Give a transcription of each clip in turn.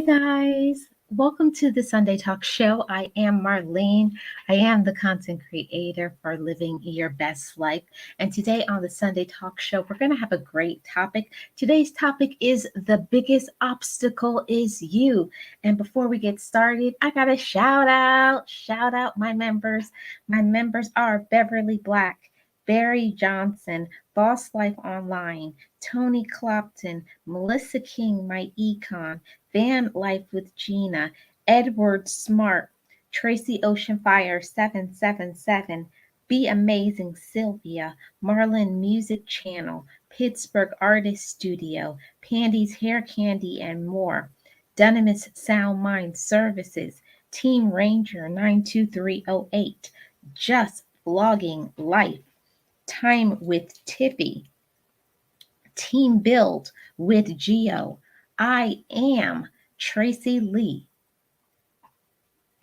guys. Welcome to the Sunday Talk Show. I am Marlene. I am the content creator for Living Your Best Life. And today on the Sunday Talk Show, we're going to have a great topic. Today's topic is the biggest obstacle is you. And before we get started, I got to shout out my members. My members are Beverly Black, Barry Johnson, Boss Life Online, Tony Clopton, Melissa King, my econ, Van Life with Gina, Edward Smart, Tracy Oceanfire 777, Be Amazing Sylvia, Marlin Music Channel, Pittsburgh Artist Studio, Pandy's Hair Candy and more, Dunamis Sound Mind Services, Team Ranger 92308, Just Vlogging Life, Time with Tiffy, Team Build with Geo. I am Tracy Lee.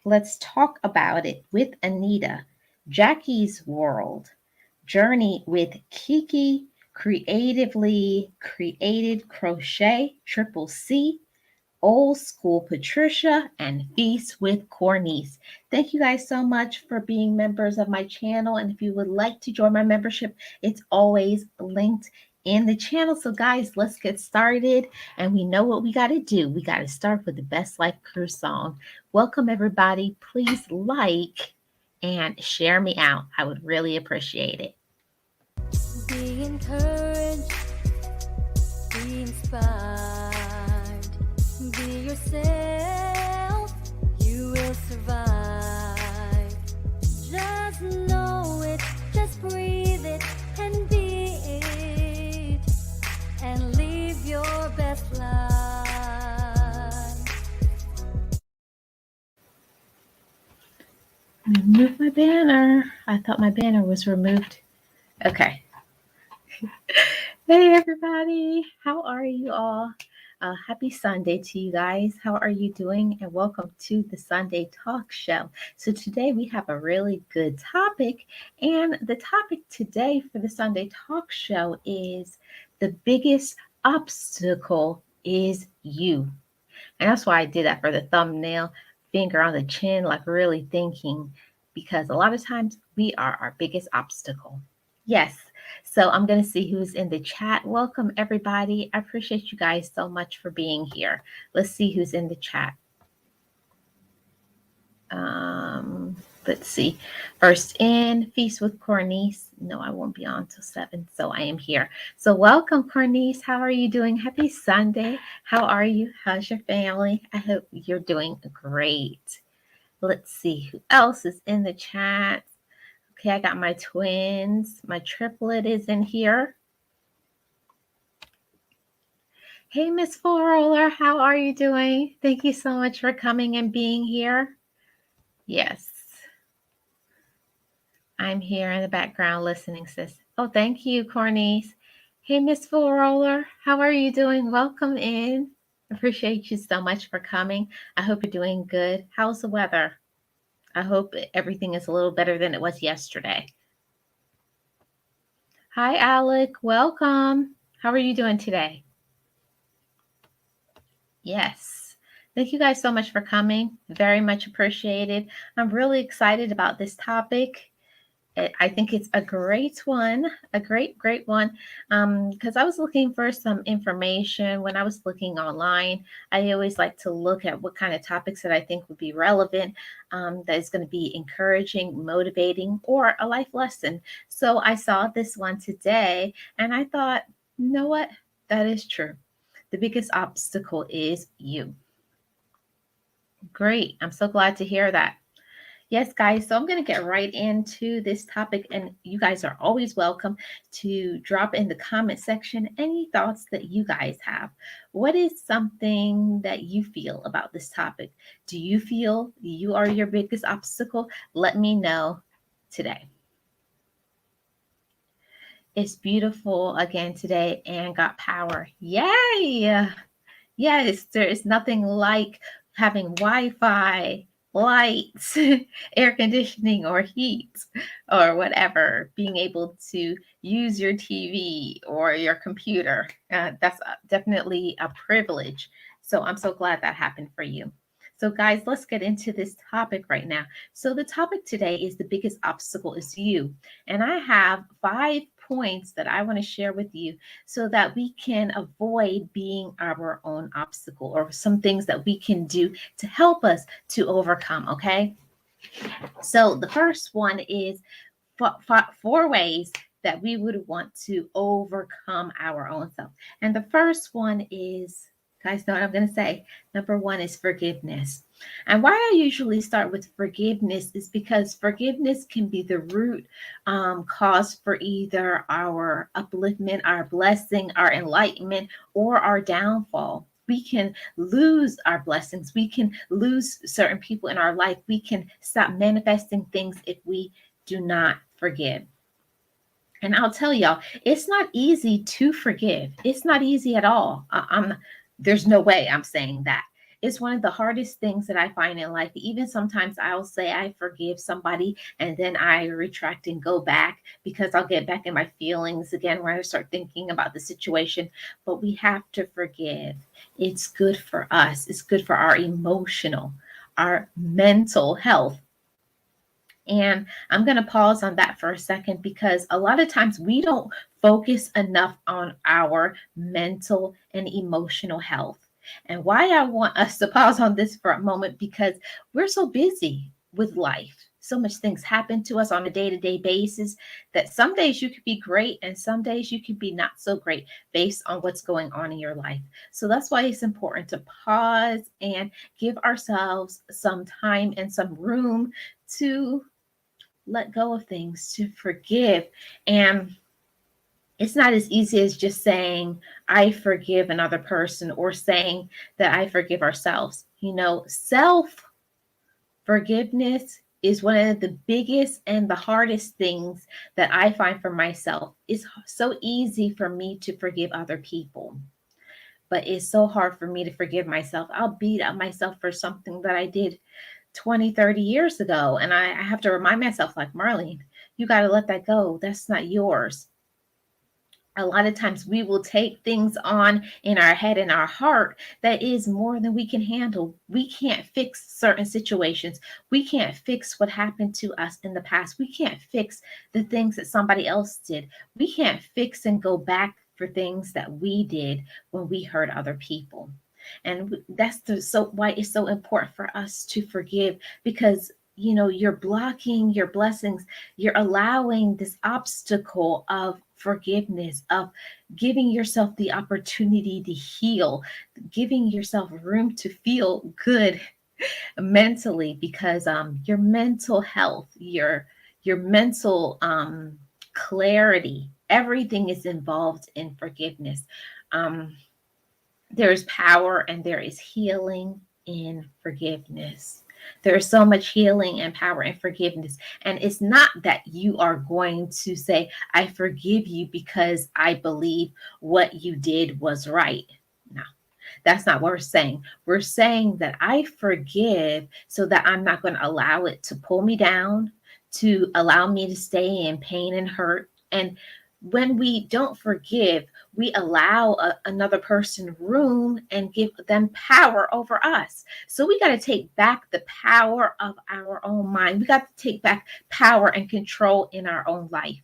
Let's talk about it with Anita. Jackie's World. Journey with Kiki. Creatively Created Crochet. Triple C. Old School Patricia, and Feast with Cornice. Thank you guys so much for being members of my channel. And if you would like to join my membership, it's always linked in the channel. So guys, let's get started. And we know what we got to do. We got to start with the Best Life Crew song. Welcome everybody. Please like and share me out. I would really appreciate it. Be encouraged, be inspired, be yourself, you will survive. Just know it, just breathe it, and be it, and live your best life. Remove my banner. I thought my banner was removed. Okay. Hey everybody, how are you all? Happy Sunday to you guys. How are you doing? And welcome to the Sunday Talk Show. So today we have a really good topic, and the topic today for the Sunday Talk Show is the biggest obstacle is you. And that's why I did that for the thumbnail, finger on the chin, like really thinking, because a lot of times we are our biggest obstacle. Yes. So I'm going to see who's in the chat. Welcome, everybody. I appreciate you guys so much for being here. Let's see who's in the chat. Let's see. First in, Feast with Cornice. No, I won't be on till 7, so I am here. So welcome, Cornice. How are you doing? Happy Sunday. How are you? How's your family? I hope you're doing great. Let's see who else is in the chat. Okay, I got my twins. My triplet is in here. Hey, Miss Full Roller, how are you doing? Thank you so much for coming and being here. Yes. I'm here in the background listening, sis. Oh, thank you, Cornice. Hey, Miss Full Roller, how are you doing? Welcome in. Appreciate you so much for coming. I hope you're doing good. How's the weather? I hope everything is a little better than it was yesterday. Hi, Alec. Welcome. How are you doing today? Yes. Thank you guys so much for coming. Very much appreciated. I'm really excited about this topic. I think it's a great one, a great one, because I was looking for some information when I was looking online. I always like to look at what kind of topics that I think would be relevant, that is going to be encouraging, motivating, or a life lesson. So I saw this one today, and I thought, you know what? That is true. The biggest obstacle is you. Great. I'm so glad to hear that. Yes, guys. So I'm going to get right into this topic, and you guys are always welcome to drop in the comment section any thoughts that you guys have. What is something that you feel about this topic? Do you feel you are your biggest obstacle? Let me know today. It's beautiful again today and got power. Yay! Yes, there is nothing like having Wi-Fi, lights, air conditioning, or heat, or whatever, being able to use your TV or your computer. That's definitely a privilege. So I'm so glad that happened for you. So, guys, let's get into this topic right now. So, the topic today is the biggest obstacle is you. And I have 5 points that I want to share with you so that we can avoid being our own obstacle, or some things that we can do to help us to overcome. Okay. So, the first one is 4 ways that we would want to overcome our own self. And the first one is, guys, know what I'm going to say. Number one is forgiveness. And why I usually start with forgiveness is because forgiveness can be the root cause for either our upliftment, our blessing, our enlightenment, or our downfall. We can lose our blessings. We can lose certain people in our life. We can stop manifesting things if we do not forgive. And I'll tell y'all, it's not easy to forgive. It's not easy at all. There's no way I'm saying that. It's one of the hardest things that I find in life. Even sometimes I'll say I forgive somebody and then I retract and go back because I'll get back in my feelings again when I start thinking about the situation. But we have to forgive. It's good for us. It's good for our emotional, our mental health. And I'm going to pause on that for a second because a lot of times we don't focus enough on our mental and emotional health. And why I want us to pause on this for a moment, because we're so busy with life. So much things happen to us on a day-to-day basis that some days you could be great and some days you could be not so great based on what's going on in your life. So that's why it's important to pause and give ourselves some time and some room to let go of things, to forgive. And it's not as easy as just saying, I forgive another person, or saying that I forgive ourselves. Self forgiveness is one of the biggest and the hardest things that I find for myself. It's so easy for me to forgive other people, but it's so hard for me to forgive myself. I'll beat up myself for something that I did 20, 30 years ago. And I have to remind myself, like, Marlene, you got to let that go. That's not yours. A lot of times we will take things on in our head and our heart that is more than we can handle. We can't fix certain situations. We can't fix what happened to us in the past. We can't fix the things that somebody else did. We can't fix and go back for things that we did when we hurt other people. And that's why it's so important for us to forgive, because you're blocking your blessings. You're allowing this obstacle of forgiveness, of giving yourself the opportunity to heal, giving yourself room to feel good mentally, because your mental health, your mental clarity, everything is involved in forgiveness. There is power and there is healing in forgiveness. There's so much healing and power in forgiveness. And it's not that you are going to say, I forgive you because I believe what you did was right. No, that's not what we're saying. We're saying that I forgive so that I'm not going to allow it to pull me down, to allow me to stay in pain and hurt. And when we don't forgive, we allow another person room and give them power over us. So we got to take back the power of our own mind. We got to take back power and control in our own life,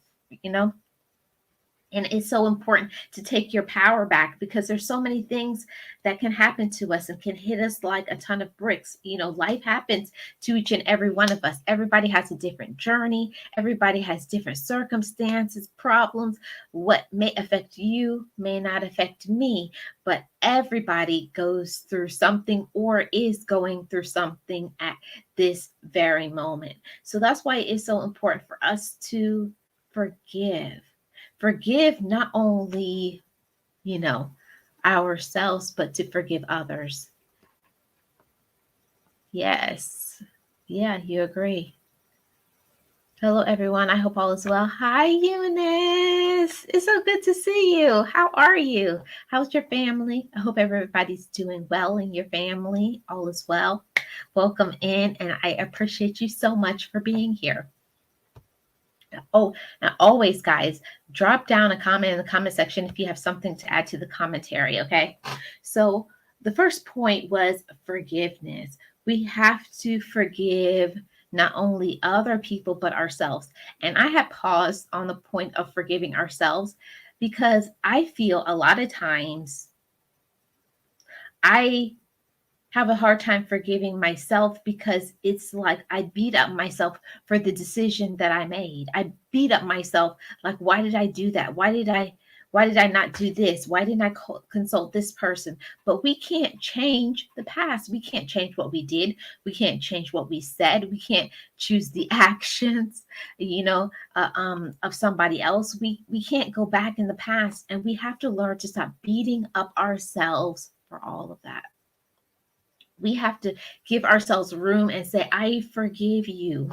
And it's so important to take your power back, because there's so many things that can happen to us and can hit us like a ton of bricks. Life happens to each and every one of us. Everybody has a different journey. Everybody has different circumstances, problems. What may affect you may not affect me, but everybody goes through something or is going through something at this very moment. So that's why it's so important for us to forgive. Forgive not only, ourselves, but to forgive others. Yes. Yeah, you agree. Hello, everyone. I hope all is well. Hi, Eunice. It's so good to see you. How are you? How's your family? I hope everybody's doing well in your family. All is well. Welcome in, and I appreciate you so much for being here. Oh, and always, guys, drop down a comment in the comment section if you have something to add to the commentary, okay? So the first point was forgiveness. We have to forgive not only other people, but ourselves. And I had paused on the point of forgiving ourselves because I feel a lot of times I have a hard time forgiving myself because it's like I beat up myself for the decision that I made. I beat up myself like, why did I do that? Why did I not do this? Why didn't I consult this person? But we can't change the past. We can't change what we did. We can't change what we said. We can't choose the actions, of somebody else. We can't go back in the past, and we have to learn to stop beating up ourselves for all of that. We have to give ourselves room and say, I forgive you.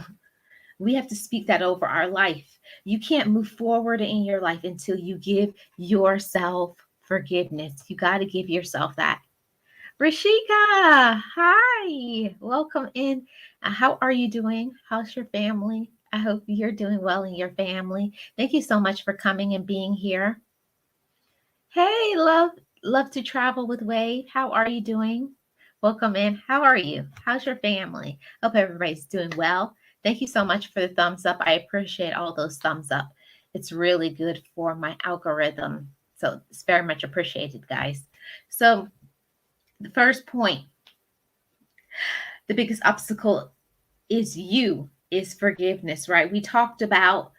We have to speak that over our life. You can't move forward in your life until you give yourself forgiveness. You got to give yourself that. Rashika, hi. Welcome in. How are you doing? How's your family? I hope you're doing well in your family. Thank you so much for coming and being here. Hey, love to travel with Wade. How are you doing? Welcome in. How are you? How's your family? Hope everybody's doing well. Thank you so much for the thumbs up. I appreciate all those thumbs up. It's really good for my algorithm. So it's very much appreciated, guys. So the first point, the biggest obstacle is forgiveness, right? We talked about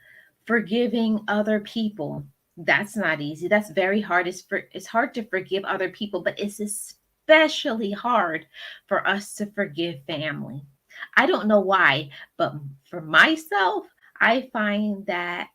forgiving other people. That's not easy. That's very hard. It's hard to forgive other people, but it's especially hard for us to forgive family. I don't know why, but for myself, I find that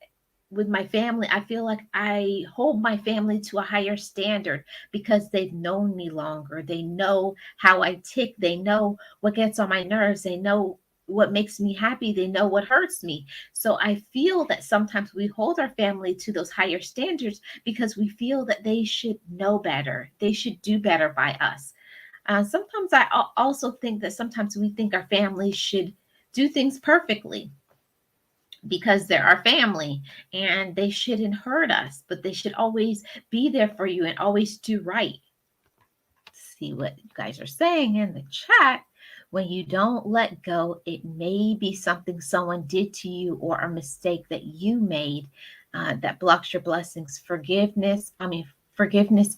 with my family, I feel like I hold my family to a higher standard because they've known me longer. They know how I tick. They know what gets on my nerves. They know what makes me happy. They know what hurts me. So I feel that sometimes we hold our family to those higher standards because we feel that they should know better. They should do better by us. Sometimes I also think that sometimes we think our family should do things perfectly because they're our family and they shouldn't hurt us, but they should always be there for you and always do right. See what you guys are saying in the chat. When you don't let go, it may be something someone did to you or a mistake that you made that blocks your blessings. Forgiveness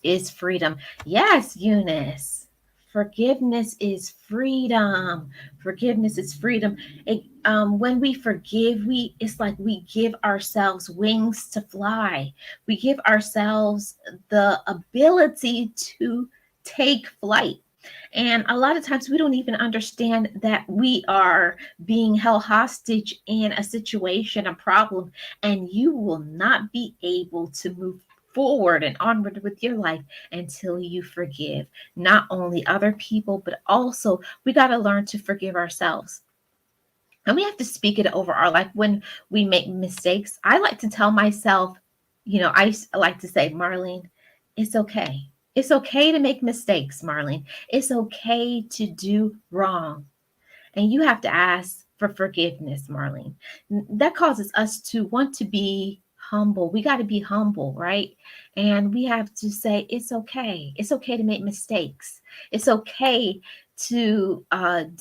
is freedom. Yes, Eunice. Forgiveness is freedom. Forgiveness is freedom. When we forgive, it's like we give ourselves wings to fly. We give ourselves the ability to take flight. And a lot of times we don't even understand that we are being held hostage in a situation, a problem, and you will not be able to move forward and onward with your life until you forgive not only other people, but also we got to learn to forgive ourselves. And we have to speak it over our life when we make mistakes. I like to tell myself, I like to say, Marlene, it's okay. It's okay to make mistakes, Marlene. It's okay to do wrong. And you have to ask for forgiveness, Marlene. That causes us to want to be humble. We got to be humble, right? And we have to say, it's okay. It's okay to make mistakes. It's okay to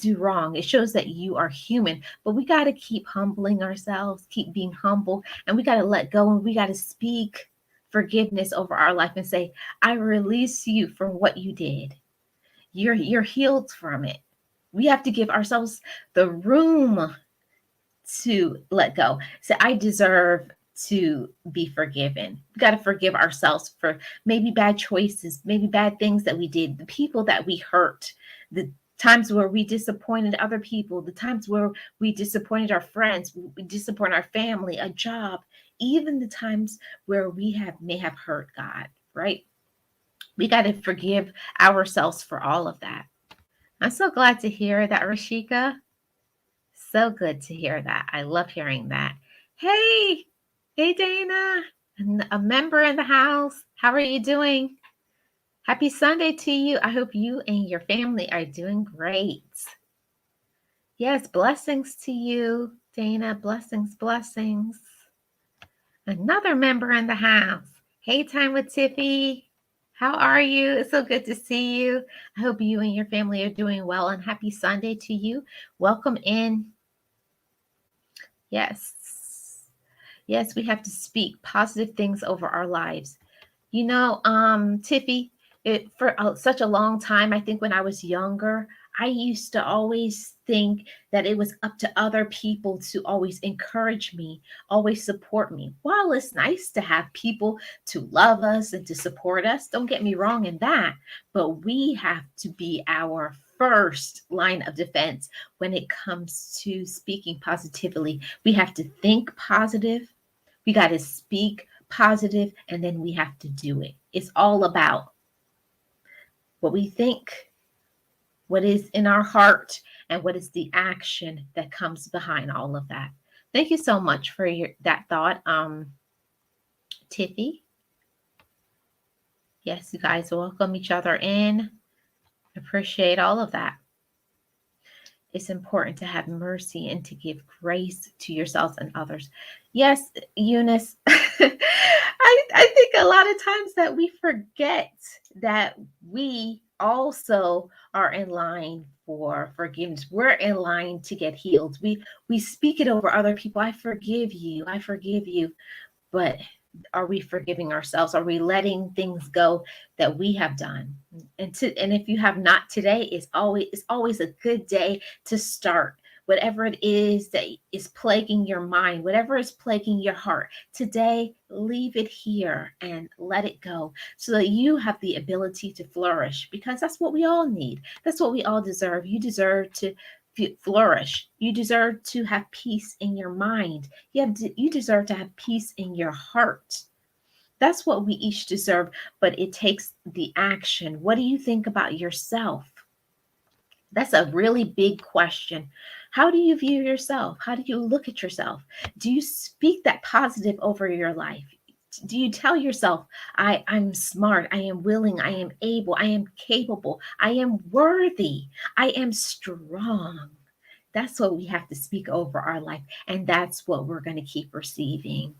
do wrong. It shows that you are human, but we got to keep humbling ourselves, keep being humble, and we got to let go and we got to speak forgiveness over our life and say, I release you from what you did. You're healed from it. We have to give ourselves the room to let go. So I deserve to be forgiven. We got to forgive ourselves for maybe bad choices, maybe bad things that we did, the people that we hurt, the times where we disappointed other people, the times where we disappointed our friends, we disappoint our family, a job, even the times where we may have hurt God, right? We got to forgive ourselves for all of that. I'm so glad to hear that, Rashika. So good to hear that. I love hearing that. Hey, Dana, a member in the house. How are you doing? Happy Sunday to you. I hope you and your family are doing great. Yes, blessings to you, Dana. Blessings, blessings. Another member in the house. Hey, Time with Tiffy. How are you? It's so good to see you. I hope you and your family are doing well and happy Sunday to you. Welcome in. Yes. Yes, we have to speak positive things over our lives. Tiffy, for such a long time, I think when I was younger, I used to always think that it was up to other people to always encourage me, always support me. While it's nice to have people to love us and to support us, don't get me wrong in that, but we have to be our first line of defense when it comes to speaking positively. We have to think positive, we got to speak positive, and then we have to do it. It's all about what we think, what is in our heart, and what is the action that comes behind all of that. Thank you so much for that thought, Tiffy. Yes, you guys welcome each other in. Appreciate all of that. It's important to have mercy and to give grace to yourselves and others. Yes, Eunice, I think a lot of times that we forget that we also are in line for forgiveness. We're in line to get healed. We speak it over other people. I forgive you. I forgive you. But are we forgiving ourselves? Are we letting things go that we have done? And if you have not, today is always a good day to start. Whatever it is that is plaguing your mind, whatever is plaguing your heart, today leave it here and let it go so that you have the ability to flourish, because that's what we all need. That's what we all deserve. You deserve to flourish. You deserve to have peace in your mind. You deserve to have peace in your heart. That's what we each deserve, but it takes the action. What do you think about yourself? That's a really big question. How do you view yourself? How do you look at yourself? Do you speak that positive over your life? Do you tell yourself, I'm smart, I am willing, I am able, I am capable, I am worthy, I am strong? That's what we have to speak over our life. And that's what we're going to keep receiving.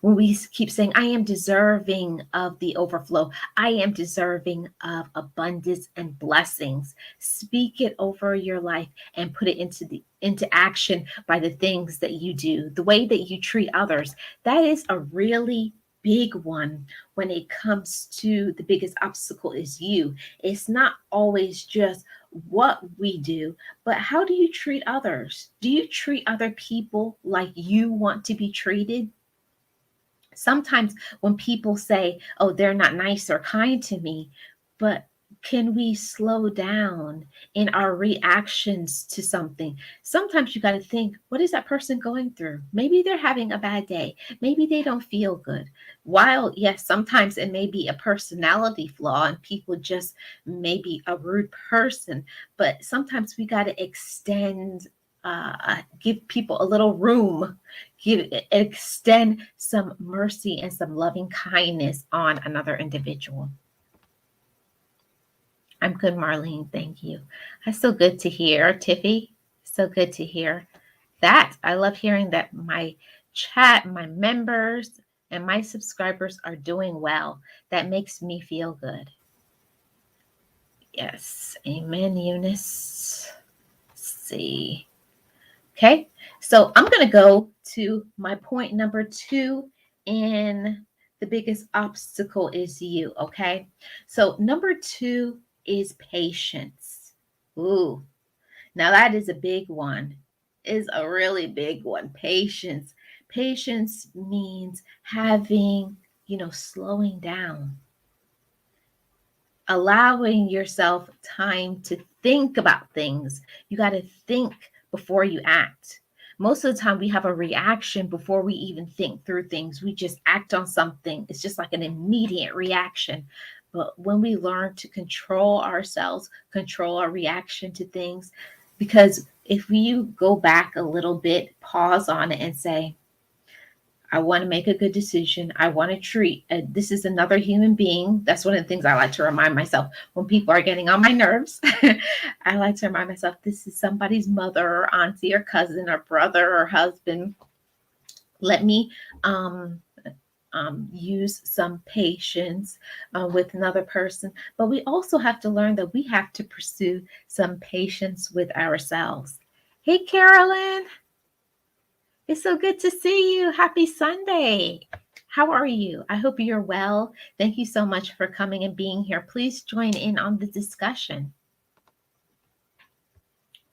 When we keep saying, I am deserving of the overflow, I am deserving of abundance and blessings, speak it over your life and put it into action by the things that you do, the way that you treat others. That is a really big one when it comes to the biggest obstacle is you. It's not always just what we do, but how do you treat others? Do you treat other people like you want to be treated? Sometimes when people say, oh, they're not nice or kind to me, but can we slow down in our reactions to something? Sometimes you got to think, what is that person going through? Maybe they're having a bad day. Maybe they don't feel good. While, yes, sometimes it may be a personality flaw and people just may be a rude person, but sometimes we got to give people a little room, extend some mercy and some loving kindness on another individual. I'm good, Marlene. Thank you. That's so good to hear, Tiffy. So good to hear that. I love hearing that my chat, my members, and my subscribers are doing well. That makes me feel good. Yes. Amen, Eunice. Let's see. Okay, so I'm going to go to my point number 2 in the biggest obstacle is you. Okay, so number 2 is patience. Ooh, now that is a big one. Is a really big one. Patience. Patience means having, slowing down, allowing yourself time to think about things. You got to think before you act. Most of the time, we have a reaction before we even think through things. We just act on something. It's just like an immediate reaction. But when we learn to control ourselves, control our reaction to things, because if you go back a little bit, pause on it and say, I want to make a good decision. I want to treat, this is another human being. That's one of the things I like to remind myself when people are getting on my nerves. I like to remind myself, this is somebody's mother or auntie or cousin or brother or husband. Let me use some patience with another person, but we also have to learn that we have to pursue some patience with ourselves. Hey, Carolyn, it's so good to see you. Happy Sunday. How are you? I hope you're well. Thank you so much for coming and being here. Please join in on the discussion.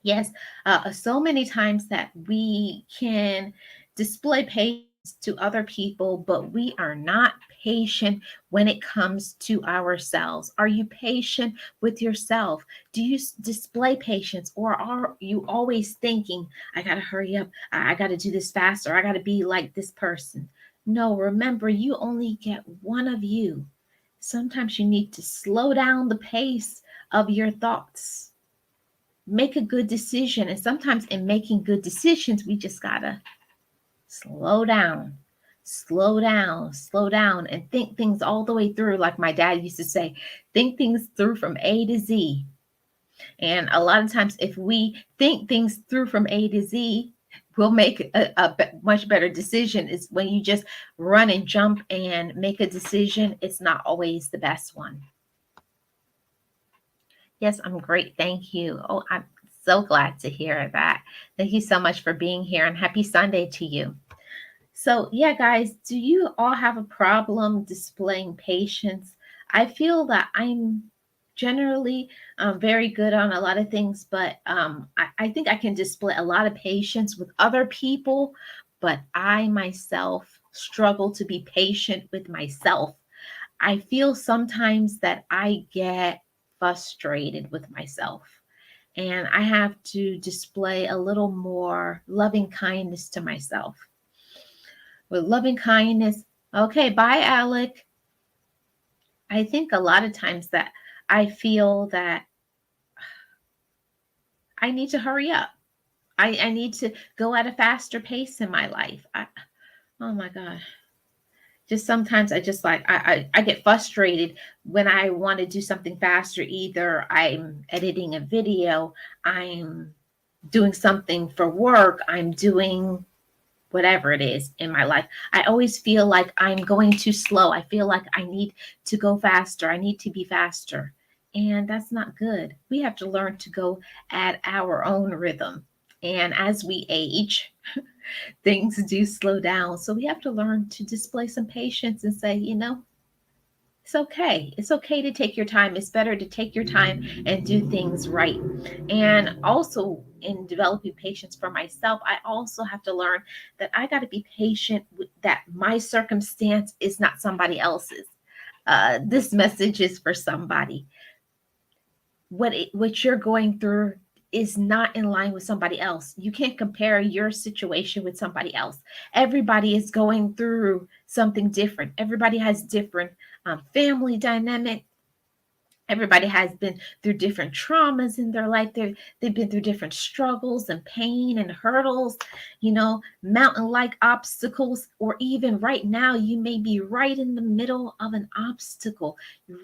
Yes, so many times that we can display patience to other people, but we are not patient when it comes to ourselves. Are you patient with yourself? Do you display patience, or are you always thinking, I got to hurry up, I got to do this faster, I got to be like this person? No, remember, you only get one of you. Sometimes you need to slow down the pace of your thoughts, make a good decision. And sometimes in making good decisions, we just gotta slow down, slow down, and think things all the way through. Like my dad used to say, think things through from A to Z. And a lot of times, if we think things through from A to Z, we'll make a much better decision. Is when you just run and jump and make a decision, it's not always the best one. Yes, I'm great. Thank you. Oh, I'm so glad to hear that. Thank you so much for being here, and happy Sunday to you. So, yeah, guys, do you all have a problem displaying patience? I feel that I'm generally very good on a lot of things, but I think I can display a lot of patience with other people, but I myself struggle to be patient with myself. I feel sometimes that I get frustrated with myself, and I have to display a little more loving kindness to myself. With loving kindness, okay, bye, Alec. I think a lot of times that I feel that I need to hurry up. I need to go at a faster pace in my life. Oh my God. Just sometimes I just like I get frustrated when I want to do something faster. Either I'm editing a video, I'm doing something for work, I'm doing whatever it is in my life. I always feel like I'm going too slow. I feel like I need to go faster. I need to be faster. And that's not good. We have to learn to go at our own rhythm. And as we age, things do slow down. So we have to learn to display some patience and say, it's okay. It's okay to take your time. It's better to take your time and do things right. And also, in developing patience for myself, I also have to learn that I got to be patient with that my circumstance is not somebody else's. This message is for somebody. What you're going through is not in line with somebody else. You can't compare your situation with somebody else. Everybody is going through something different. Everybody has different family dynamic. Everybody has been through different traumas in their life. They've been through different struggles and pain and hurdles, mountain-like obstacles, or even right now, you may be right in the middle of an obstacle,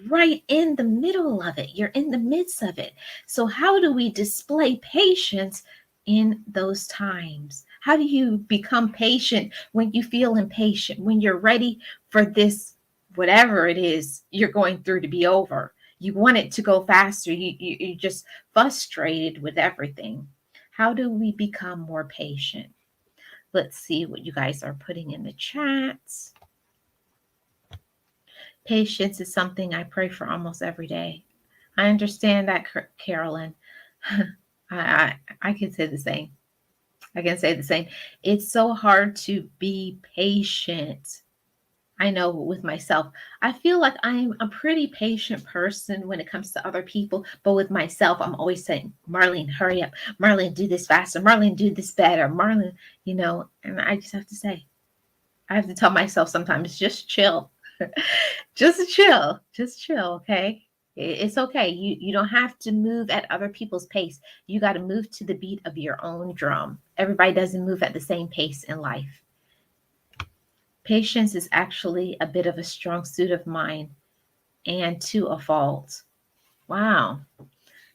right in the middle of it. You're in the midst of it. So how do we display patience in those times? How do you become patient when you feel impatient, when you're ready for this, whatever it is you're going through to be over? You want it to go faster. You're just frustrated with everything. How do we become more patient? Let's see what you guys are putting in the chats. Patience is something I pray for almost every day. I understand that, Carolyn. I can say the same. I can say the same. It's so hard to be patient. I know with myself, I feel like I'm a pretty patient person when it comes to other people, but with myself, I'm always saying, Marlene, hurry up. Marlene, do this faster. Marlene, do this better. Marlene, and I just have to say, I have to tell myself sometimes, just chill. Just chill, okay? It's okay. You don't have to move at other people's pace. You got to move to the beat of your own drum. Everybody doesn't move at the same pace in life. Patience is actually a bit of a strong suit of mine, and to a fault. Wow.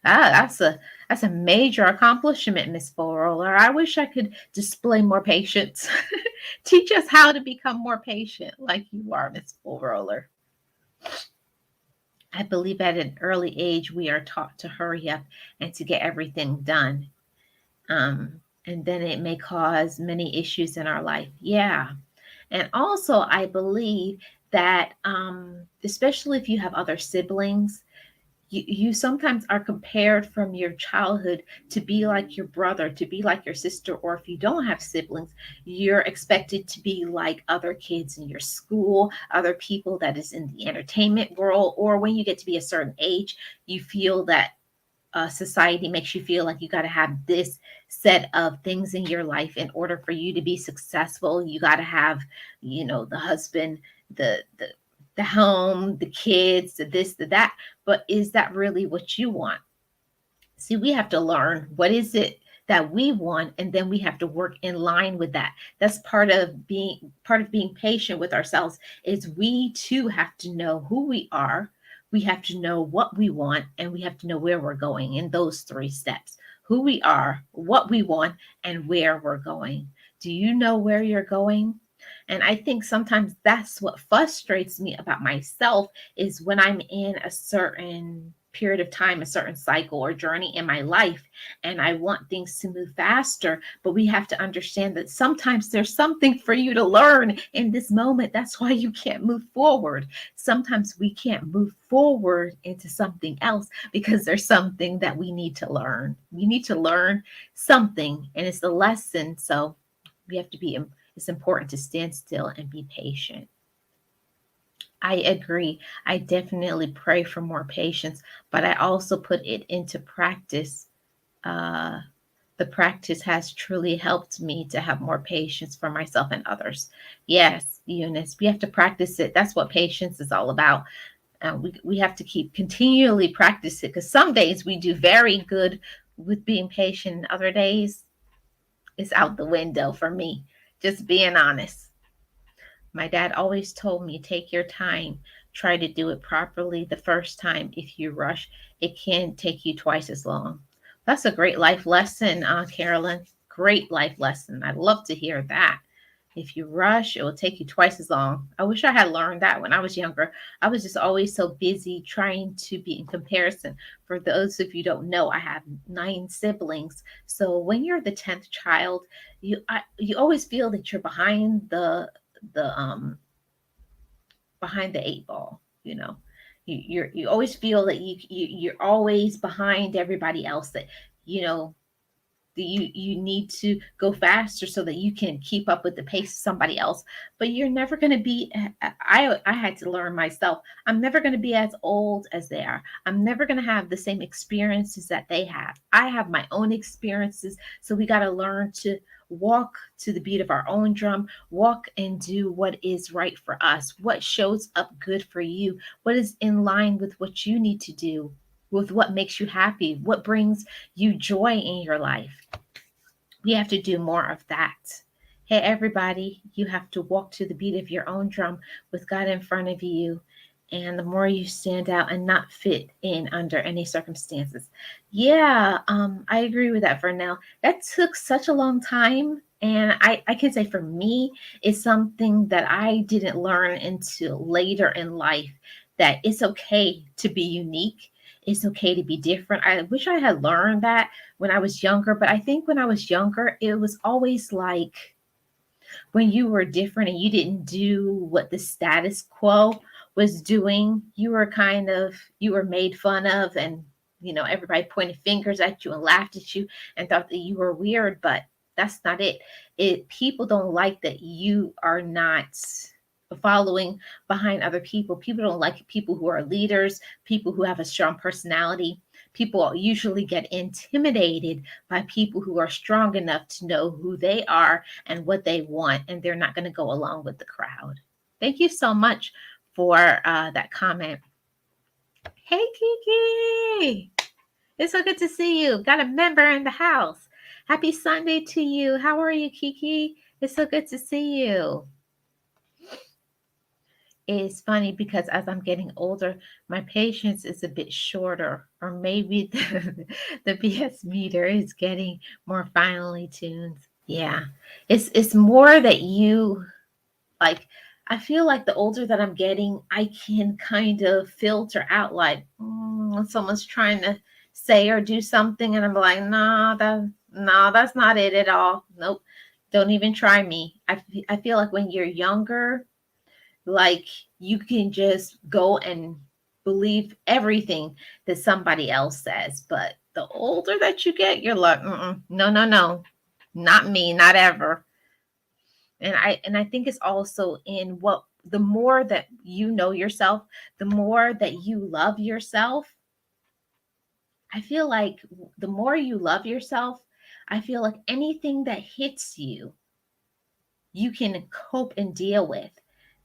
That's a major accomplishment, Miss Bull Roller. I wish I could display more patience. Teach us how to become more patient, like you are, Miss Bull Roller. I believe at an early age we are taught to hurry up and to get everything done. And then it may cause many issues in our life. Yeah. And also, I believe that, especially if you have other siblings, you sometimes are compared from your childhood to be like your brother, to be like your sister, or if you don't have siblings, you're expected to be like other kids in your school, other people that is in the entertainment world, or when you get to be a certain age, you feel that society makes you feel like you got to have this set of things in your life in order for you to be successful. You got to have, the husband, the the home, the kids, the this, the that. But is that really what you want? See, we have to learn what is it that we want, and then we have to work in line with that. That's part of being patient with ourselves. Is we too have to know who we are, we have to know what we want, and we have to know where we're going in those three steps: who we are, what we want, and where we're going. Do you know where you're going? And I think sometimes that's what frustrates me about myself, is when I'm in a certain period of time, a certain cycle or journey in my life, and I want things to move faster. But we have to understand that sometimes there's something for you to learn in this moment. That's why you can't move forward. Sometimes we can't move forward into something else because there's something that we need to learn. We need to learn something, and it's a lesson. So we have to be, it's important to stand still and be patient. I agree. I definitely pray for more patience, but I also put it into practice. Uh, the practice has truly helped me to have more patience for myself and others. Yes, Eunice, we have to practice it. That's what patience is all about. We have to keep continually practice it, because some days we do very good with being patient, and other days it's out the window for me. Just being honest. My dad always told me, take your time, try to do it properly the first time. If you rush, it can take you twice as long. That's a great life lesson, Carolyn. Great life lesson. I'd love to hear that. If you rush, it will take you twice as long. I wish I had learned that when I was younger. I was just always so busy trying to be in comparison. For those of you who don't know, I have 9 siblings. So when you're the 10th child, you always feel that you're the behind the 8 ball. You always feel that you're always behind everybody else, that you know you need to go faster so that you can keep up with the pace of somebody else. But you're never going to be, I had to learn myself, I'm never going to be as old as they are. I'm never going to have the same experiences that they have. I have my own experiences. So we got to learn to walk to the beat of our own drum, walk and do what is right for us, what shows up good for you, what is in line with what you need to do, with what makes you happy, what brings you joy in your life. We have to do more of that. Hey, everybody, you have to walk to the beat of your own drum with God in front of you. And the more you stand out and not fit in under any circumstances. Yeah, I agree with that, Vernell. That took such a long time. And I can say for me, it's something that I didn't learn until later in life, that it's okay to be unique. It's okay to be different. I wish I had learned that when I was younger, but I think when I was younger, it was always like when you were different and you didn't do what the status quo was doing, you were made fun of, and everybody pointed fingers at you and laughed at you and thought that you were weird. But that's not it. People don't like that you are not following behind other people. People don't like people who are leaders, people who have a strong personality. People usually get intimidated by people who are strong enough to know who they are and what they want, and they're not going to go along with the crowd. Thank you so much for that comment. Hey, Kiki. It's so good to see you. Got a member in the house. Happy Sunday to you. How are you, Kiki? It's so good to see you. it's funny because as I'm getting older, my patience is a bit shorter, or maybe the BS meter is getting more finely tuned. Yeah, it's more that you like. I feel like the older that I'm getting, I can kind of filter out like when someone's trying to say or do something, and I'm like, nah, that's not it at all. Nope, don't even try me. I feel like when you're younger, like you can just go and believe everything that somebody else says. But the older that you get, you're like, no, no, no, not me, not ever. And I think it's also in what the more that you know yourself, the more that you love yourself. I feel like the more you love yourself, I feel like anything that hits you, you can cope and deal with.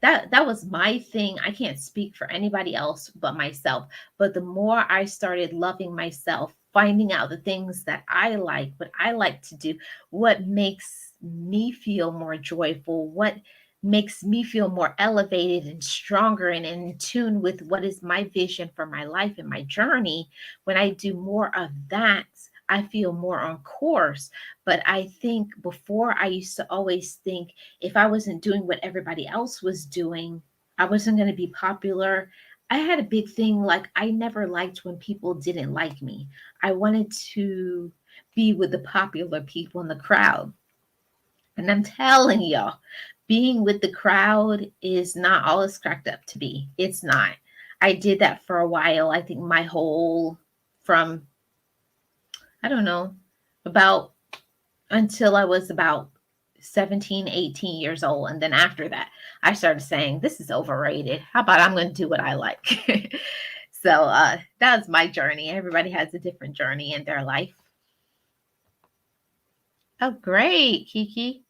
That was my thing. I can't speak for anybody else but myself. But the more I started loving myself, finding out the things that I like, what I like to do, what makes me feel more joyful, what makes me feel more elevated and stronger and in tune with what is my vision for my life and my journey, when I do more of that, I feel more on course. But I think before I used to always think if I wasn't doing what everybody else was doing, I wasn't going to be popular. I had a big thing like I never liked when people didn't like me. I wanted to be with the popular people in the crowd. And I'm telling y'all, being with the crowd is not all it's cracked up to be. It's not. I did that for a while. I think my whole, from, I don't know, about until I was about 17, 18 years old. And then after that, I started saying, this is overrated. How about I'm going to do what I like? So that was my journey. Everybody has a different journey in their life. Oh, great, Kiki.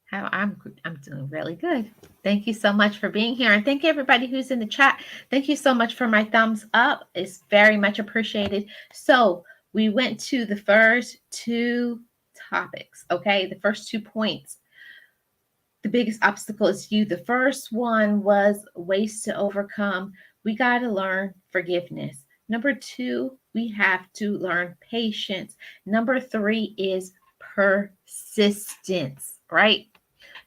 How I'm doing really good. Thank you so much for being here. And thank you everybody who's in the chat. Thank you so much for my thumbs up. It's very much appreciated. So we went to the first two topics, okay? The first 2 points. The biggest obstacle is you. The first one was ways to overcome. We got to learn forgiveness. Number 2, we have to learn patience. Number 3 is persistence, right?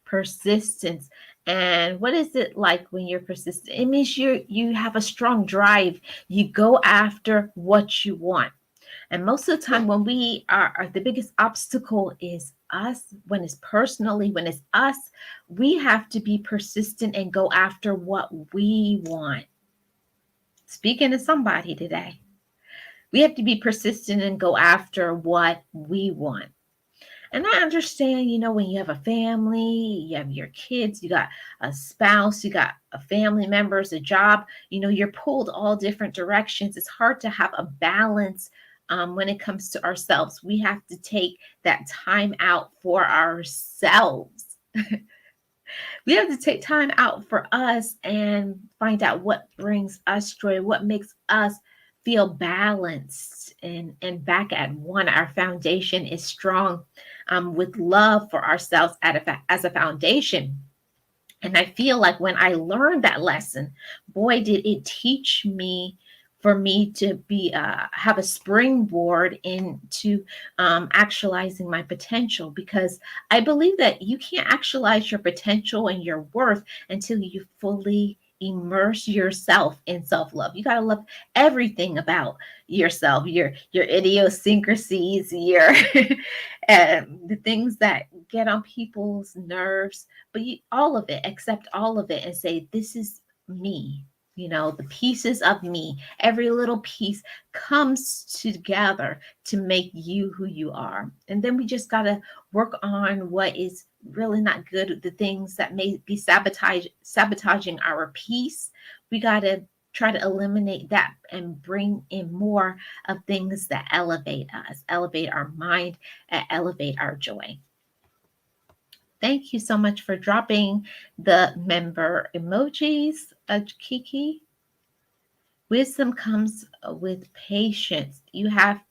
Persistence. And what is it like when you're persistent? It means you have a strong drive. You go after what you want. And most of the time when we are the biggest obstacle is us, when it's personally, when it's us, we have to be persistent and go after what we want. Speaking to somebody today, we have to be persistent and go after what we want. And I understand, when you have a family, you have your kids, you got a spouse, you got a family members, a job, you're pulled all different directions. It's hard to have a balance when it comes to ourselves. We have to take that time out for ourselves. We have to take time out for us and find out what brings us joy, what makes us feel balanced and back at one. Our foundation is strong with love for ourselves as a foundation. And I feel like when I learned that lesson, boy, did it teach me for me to be have a springboard into actualizing my potential, because I believe that you can't actualize your potential and your worth until you fully immerse yourself in self-love. You got to love everything about yourself, your idiosyncrasies, your the things that get on people's nerves, but all of it, accept all of it and say, this is me. The pieces of me, every little piece comes together to make you who you are. And then we just got to work on what is really not good, the things that may be sabotaging our peace. We got to try to eliminate that and bring in more of things that elevate us, elevate our mind, and elevate our joy. Thank you so much for dropping the member emojis, Kiki. Wisdom comes with patience. You have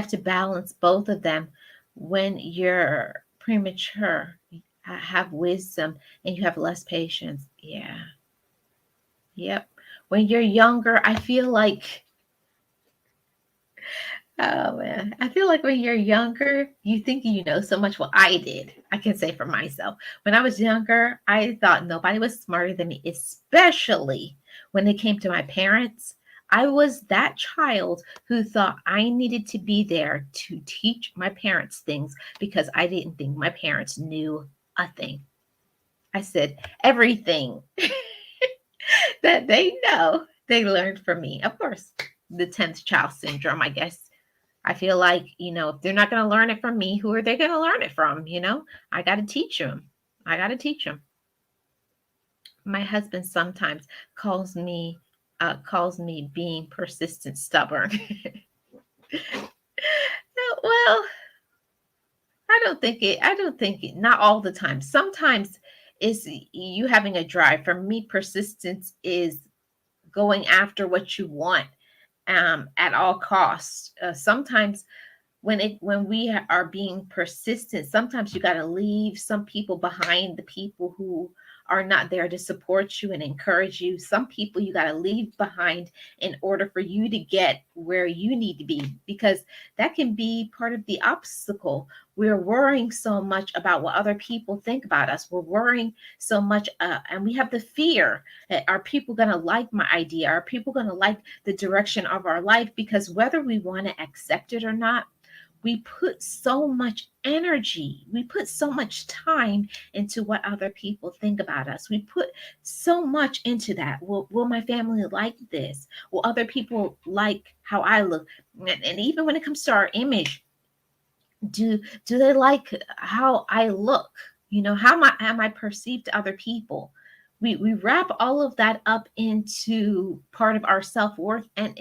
to balance both of them. When you're premature, have wisdom and you have less patience. Yeah. Yep. When you're younger, I feel like, oh man, I feel like when you're younger, you think you know so much. Well, I did. I can say for myself. When I was younger, I thought nobody was smarter than me, especially when it came to my parents. I was that child who thought I needed to be there to teach my parents things because I didn't think my parents knew a thing. I said everything that they know, they learned from me. Of course, the 10th child syndrome, I guess. I feel like, if they're not going to learn it from me, who are they going to learn it from? I got to teach them. I got to teach them. My husband sometimes calls me being persistent, stubborn. Well, I don't think it, not all the time. Sometimes it's you having a drive. For me, persistence is going after what you want at all costs. Sometimes when we are being persistent, sometimes you got to leave some people behind, the people who are not there to support you and encourage you. Some people you got to leave behind in order for you to get where you need to be, because that can be part of the obstacle. We're worrying so much about what other people think about us. We're worrying so much, and we have the fear that, are people going to like my idea? Are people going to like the direction of our life? Because whether we want to accept it or not, we put so much energy, we put so much time into what other people think about us. We put so much into that. Will my family like this? Will other people like how I look? And even when it comes to our image, do they like how I look? How am I perceived to other people? We wrap all of that up into part of our self-worth, and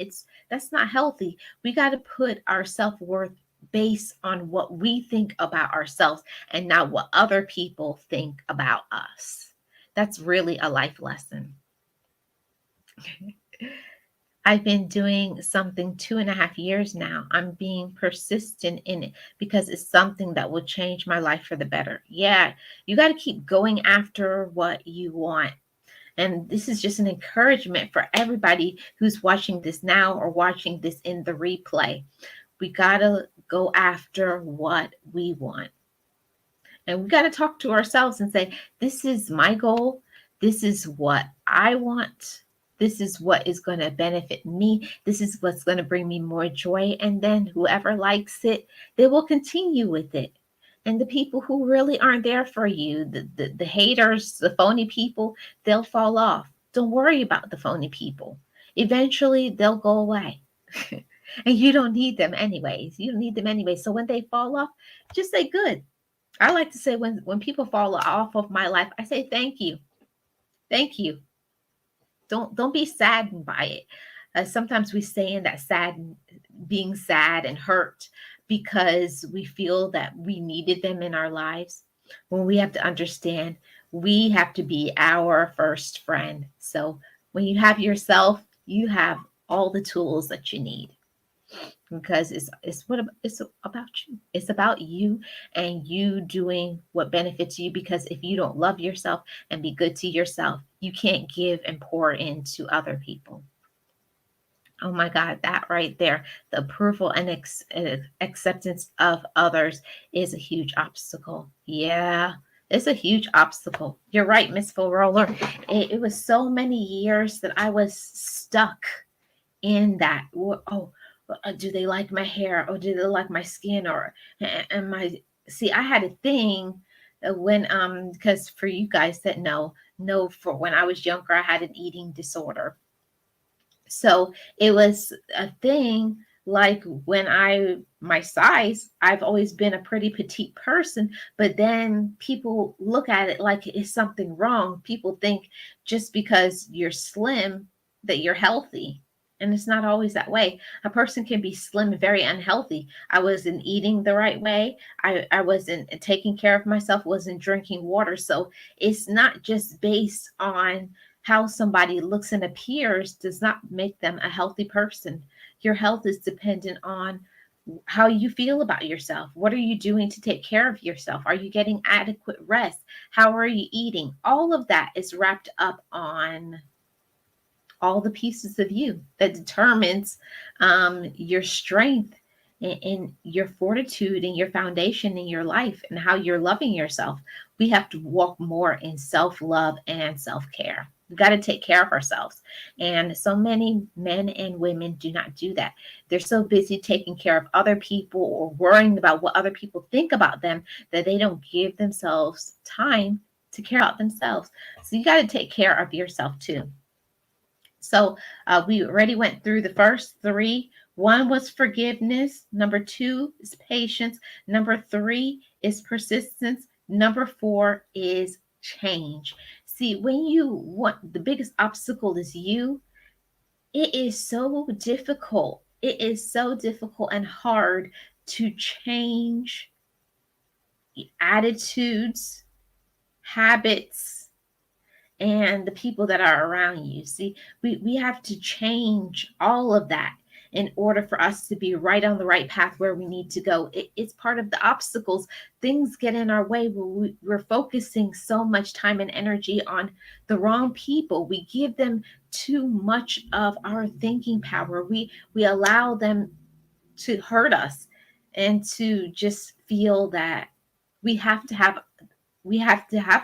that's not healthy. We got to put our self-worth based on what we think about ourselves and not what other people think about us. That's really a life lesson. I've been doing something 2.5 years now. I'm being persistent in it because it's something that will change my life for the better. Yeah, you got to keep going after what you want. And this is just an encouragement for everybody who's watching this now or watching this in the replay. We got to go after what we want. And we got to talk to ourselves and say, this is my goal. This is what I want. This is what is going to benefit me. This is what's going to bring me more joy. And then whoever likes it, they will continue with it. And the people who really aren't there for you, the haters, the phony people, they'll fall off. Don't worry about the phony people. Eventually, they'll go away. And you don't need them anyways. You don't need them anyway. So when they fall off, just say good. I like to say when people fall off of my life, I say thank you. Thank you. Don't be saddened by it. Sometimes we stay in that being sad and hurt because we feel that we needed them in our lives. When we have to understand, we have to be our first friend. So when you have yourself, you have all the tools that you need, because it's about you. It's about you and you doing what benefits you. Because if you don't love yourself and be good to yourself, you can't give and pour into other people. Oh my God, that right there, the approval and acceptance of others is a huge obstacle. Yeah, it's a huge obstacle. You're right, Miss Full Roller. It was so many years that I was stuck in that. Oh, do they like my hair, or do they like my skin, or and my see, I had a thing when because for you guys that know, for when I was younger, I had an eating disorder. So it was a thing, like when my size, I've always been a pretty petite person, but then people look at it like it's something wrong. People think just because you're slim that you're healthy. And it's not always that way. A person can be slim and very unhealthy. I wasn't eating the right way. I wasn't taking care of myself, wasn't drinking water. So it's not just based on how somebody looks and appears does not make them a healthy person. Your health is dependent on how you feel about yourself. What are you doing to take care of yourself? Are you getting adequate rest? How are you eating? All of that is wrapped up on all the pieces of you that determines your strength and your fortitude and your foundation in your life and how you're loving yourself. We have to walk more in self-love and self-care. We got to take care of ourselves. And so many men and women do not do that. They're so busy taking care of other people or worrying about what other people think about them that they don't give themselves time to care about themselves. So you got to take care of yourself too. So we already went through the first three. One was forgiveness. Number two is patience. Number three is persistence. Number four is change. See, when you want, the biggest obstacle is you, it is so difficult. It is so difficult and hard to change attitudes, habits, and the people that are around you. See, we have to change all of that in order for us to be right on the right path where we need to go. It's part of the obstacles. Things get in our way where we're focusing so much time and energy on the wrong people. We give them too much of our thinking power. We allow them to hurt us and to just feel that we have to have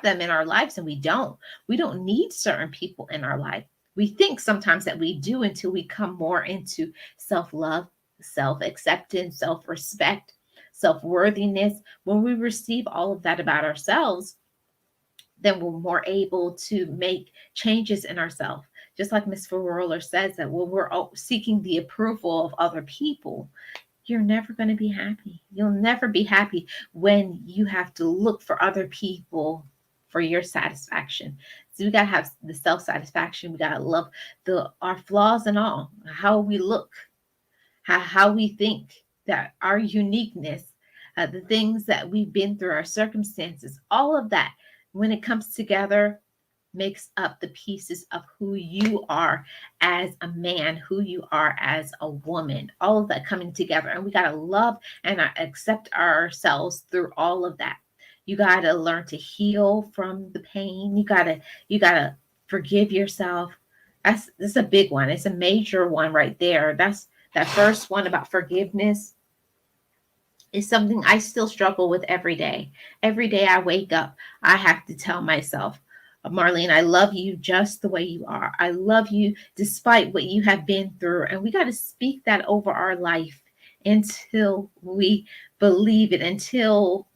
them in our lives, and we don't need certain people in our life. We think sometimes that we do until we come more into self-love, self-acceptance, self-respect, self-worthiness. When we receive all of that about ourselves, then we're more able to make changes in ourselves. Just like Miss Ferrola says, that when we're seeking the approval of other people, you're never going to be happy. You'll never be happy when you have to look for other people for your satisfaction. So we got to have the self-satisfaction. We got to love our flaws and all, how we look, how we think, that our uniqueness, the things that we've been through, our circumstances, all of that, when it comes together, makes up the pieces of who you are as a man, who you are as a woman, all of that coming together. And we got to love and accept ourselves through all of that. You got to learn to heal from the pain. You got to forgive yourself. That's a big one. It's a major one right there. That's that first one about forgiveness is something I still struggle with every day. Every day I wake up, I have to tell myself, Marlene, I love you just the way you are. I love you despite what you have been through. And we got to speak that over our life until we believe it, until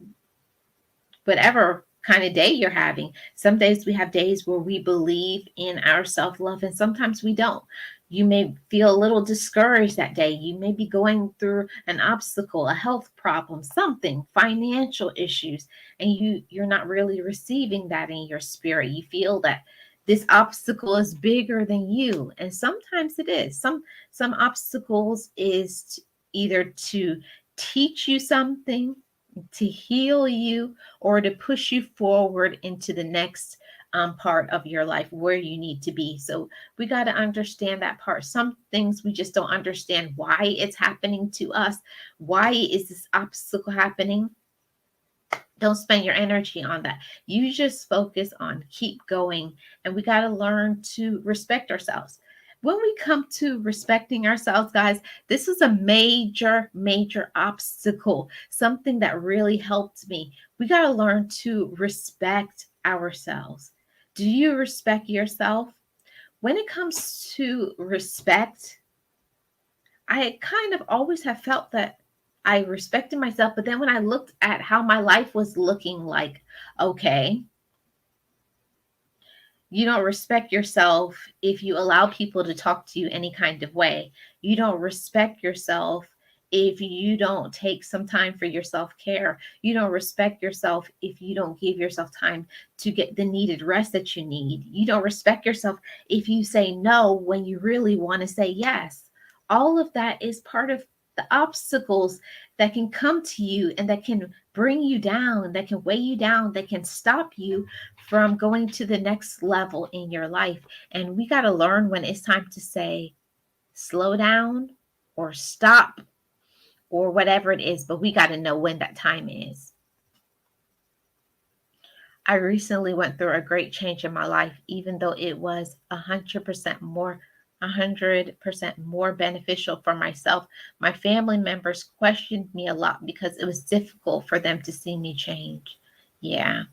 whatever kind of day you're having. Some days we have days where we believe in our self-love, and sometimes we don't. You may feel a little discouraged that day. You may be going through an obstacle, a health problem, something, financial issues, and you're not really receiving that in your spirit. You feel that this obstacle is bigger than you, and sometimes it is. Some obstacles is either to teach you something, to heal you, or to push you forward into the next part of your life where you need to be. So we got to understand that part. Some things we just don't understand why it's happening to us. Why is this obstacle happening? Don't spend your energy on that. You just focus on keep going. And we got to learn to respect ourselves. When we come to respecting ourselves, guys, this is a major, major obstacle, something that really helped me. We got to learn to respect ourselves. Do you respect yourself? When it comes to respect, I kind of always have felt that I respected myself, but then when I looked at how my life was looking like, okay, you don't respect yourself if you allow people to talk to you any kind of way. You don't respect yourself if you don't take some time for your self-care. You don't respect yourself if you don't give yourself time to get the needed rest that you need. You don't respect yourself if you say no when you really want to say yes. All of that is part of the obstacles that can come to you and that can bring you down, that can weigh you down, that can stop you from going to the next level in your life. And we got to learn when it's time to say, slow down or stop or whatever it is, but we got to know when that time is. I recently went through a great change in my life, even though it was 100% more beneficial for myself. My family members questioned me a lot because it was difficult for them to see me change. Yeah,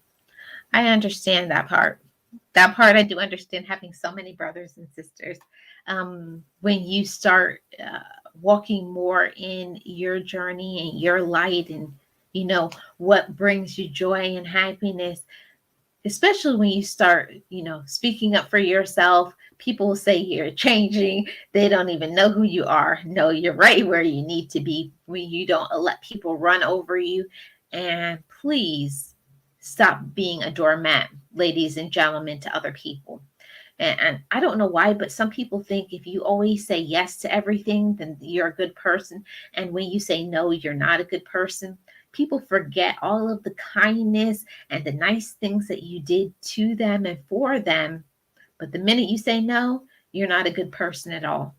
I understand that part. That part I do understand, having so many brothers and sisters. When you start walking more in your journey and your light, and you know what brings you joy and happiness, especially when you start, speaking up for yourself. People will say you're changing. They don't even know who you are. No, you're right where you need to be when you don't let people run over you. And please stop being a doormat, ladies and gentlemen, to other people. And I don't know why, but some people think if you always say yes to everything, then you're a good person. And when you say no, you're not a good person. People forget all of the kindness and the nice things that you did to them and for them. But the minute you say no, you're not a good person at all.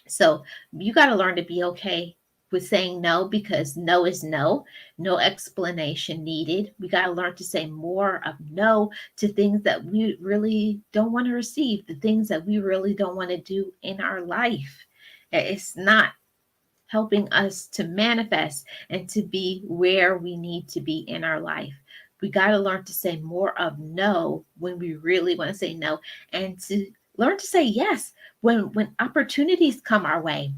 So you got to learn to be okay with saying no, because no is no, no explanation needed. We got to learn to say more of no to things that we really don't want to receive, the things that we really don't want to do in our life. It's not helping us to manifest and to be where we need to be in our life. We got to learn to say more of no when we really want to say no, and to learn to say yes when opportunities come our way.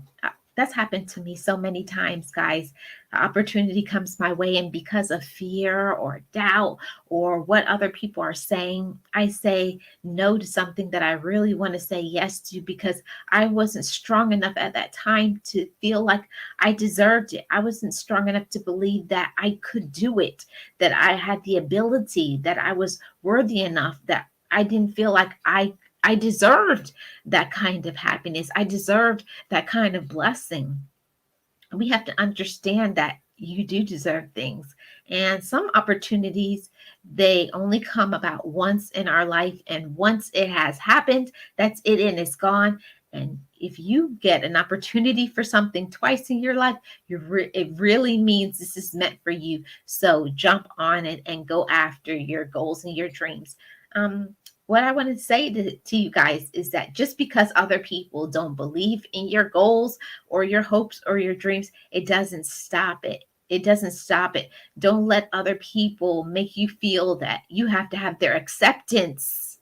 That's happened to me so many times, guys. Opportunity comes my way, and because of fear or doubt or what other people are saying, I say no to something that I really want to say yes to, because I wasn't strong enough at that time to feel like I deserved it. I wasn't strong enough to believe that I could do it, that I had the ability, that I was worthy enough, that I didn't feel like I deserved that kind of happiness. I deserved that kind of blessing. We have to understand that you do deserve things. And some opportunities, they only come about once in our life. And once it has happened, that's it, and it's gone. And if you get an opportunity for something twice in your life, it really means this is meant for you. So jump on it and go after your goals and your dreams. What I want to say to you guys is that just because other people don't believe in your goals or your hopes or your dreams, it doesn't stop it. It doesn't stop it. Don't let other people make you feel that you have to have their acceptance.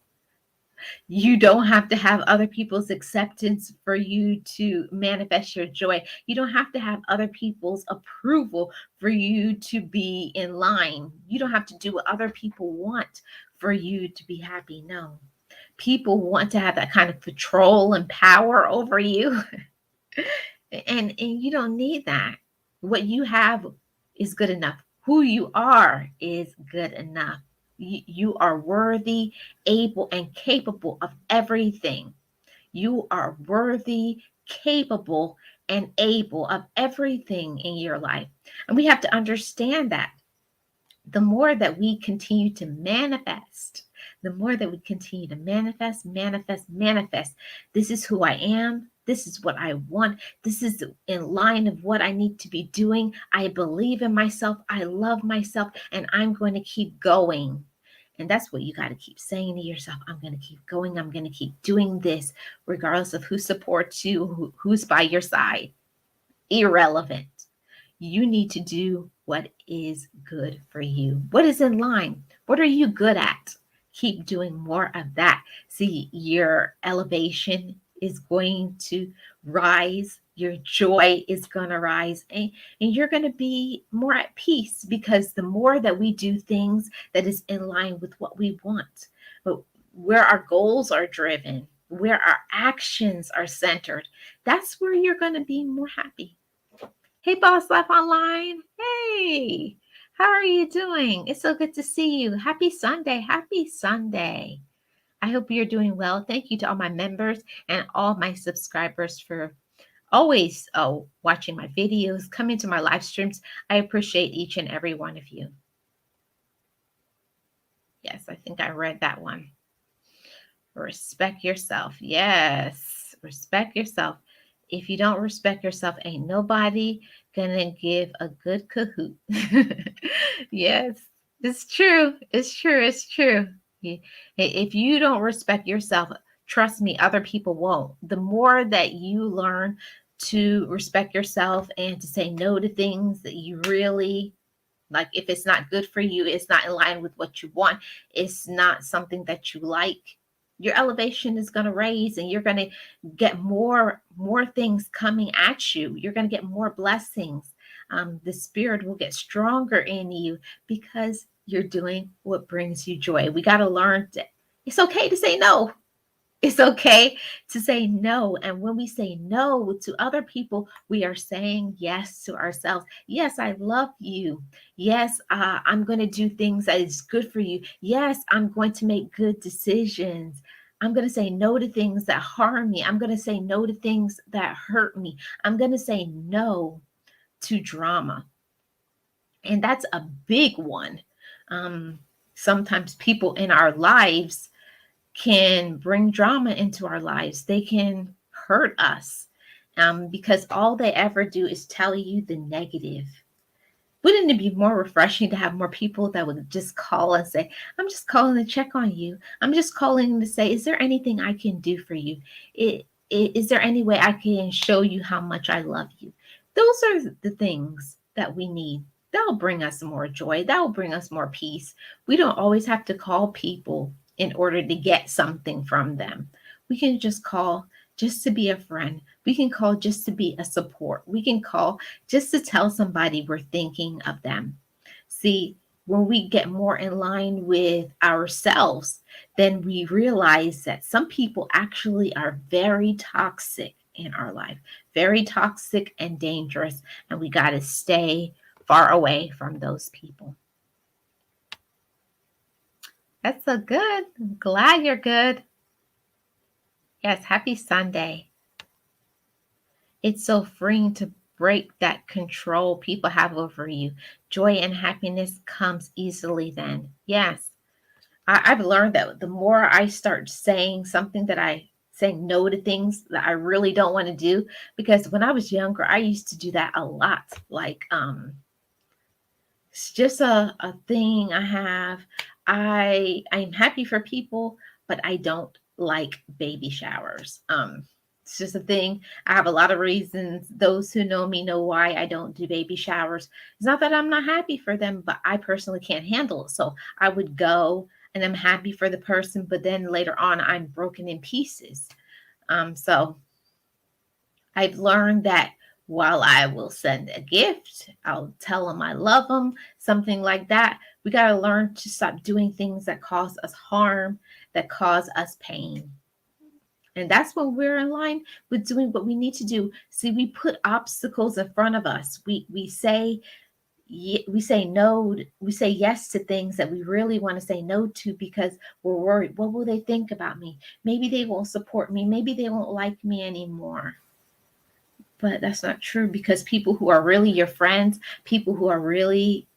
You don't have to have other people's acceptance for you to manifest your joy. You don't have to have other people's approval for you to be in line. You don't have to do what other people want for you to be happy. No. People want to have that kind of control and power over you. And you don't need that. What you have is good enough. Who you are is good enough. You are worthy, able, and capable of everything. You are worthy, capable, and able of everything in your life. And we have to understand that the more that we continue to manifest, manifest. This is who I am. This is what I want. This is in line of what I need to be doing. I believe in myself. I love myself, and I'm going to keep going. And that's what you got to keep saying to yourself. I'm going to keep going. I'm going to keep doing this, regardless of who supports you, who's by your side. Irrelevant. You need to do what is good for you. What is in line? What are you good at? Keep doing more of that. See, your elevation is going to rise. Your joy is going to rise, and you're going to be more at peace, because the more that we do things that is in line with what we want, where our goals are driven, where our actions are centered, that's where you're going to be more happy. Hey, Boss Life Online. Hey, how are you doing? It's so good to see you. Happy Sunday. Happy Sunday. I hope you're doing well. Thank you to all my members and all my subscribers for always watching my videos, coming to my live streams. I appreciate each and every one of you. Yes, I think I read that one. Respect yourself. Yes, respect yourself. If you don't respect yourself, ain't nobody gonna give a good Kahoot. Yes, it's true. It's true. It's true. If you don't respect yourself, trust me, other people won't. The more that you learn to respect yourself and to say no to things that you really like, if it's not good for you, it's not in line with what you want, it's not something that you like, your elevation is going to raise and you're going to get more things coming at you. You're going to get more blessings. The spirit will get stronger in you because you're doing what brings you joy. We got to learn that it's okay to say no. It's okay to say no. And when we say no to other people, we are saying yes to ourselves. Yes, I love you. Yes, I'm going to do things that is good for you. Yes, I'm going to make good decisions. I'm going to say no to things that harm me. I'm going to say no to things that hurt me. I'm going to say no to drama. And that's a big one. Um, Sometimes people in our lives can bring drama into our lives. They can hurt us because all they ever do is tell you the negative. Wouldn't it be more refreshing to have more people that would just call and say, I'm just calling to check on you. I'm just calling to say, is there anything I can do for you? Is there any way I can show you how much I love you? Those are the things that we need. That'll bring us more joy. That'll bring us more peace. We don't always have to call people in order to get something from them. We can just call just to be a friend. We can call just to be a support. We can call just to tell somebody we're thinking of them. See, when we get more in line with ourselves, then we realize that some people actually are very toxic in our life, very toxic and dangerous, and we got to stay far away from those people. That's so good. I'm glad you're good. Yes, happy Sunday. It's so freeing to break that control people have over you. Joy and happiness comes easily then. Yes, I've learned that the more I start saying something that I saying no to things that I really don't want to do, because when I was younger, I used to do that a lot. Like, it's just a thing I have. I'm happy for people, but I don't like baby showers. It's just a thing. I have a lot of reasons. Those who know me know why I don't do baby showers. It's not that I'm not happy for them, but I personally can't handle it. So I would go and I'm happy for the person, but then later on I'm broken in pieces. So I've learned that while I will send a gift, I'll tell them I love them, something like that. We got to learn to stop doing things that cause us harm, that cause us pain. And that's when we're in line with doing what we need to do. See, we put obstacles in front of us. We say no, we say yes to things that we really want to say no to because we're worried. What will they think about me? Maybe they won't support me. Maybe they won't like me anymore. But that's not true, because people who are really your friends, people who are really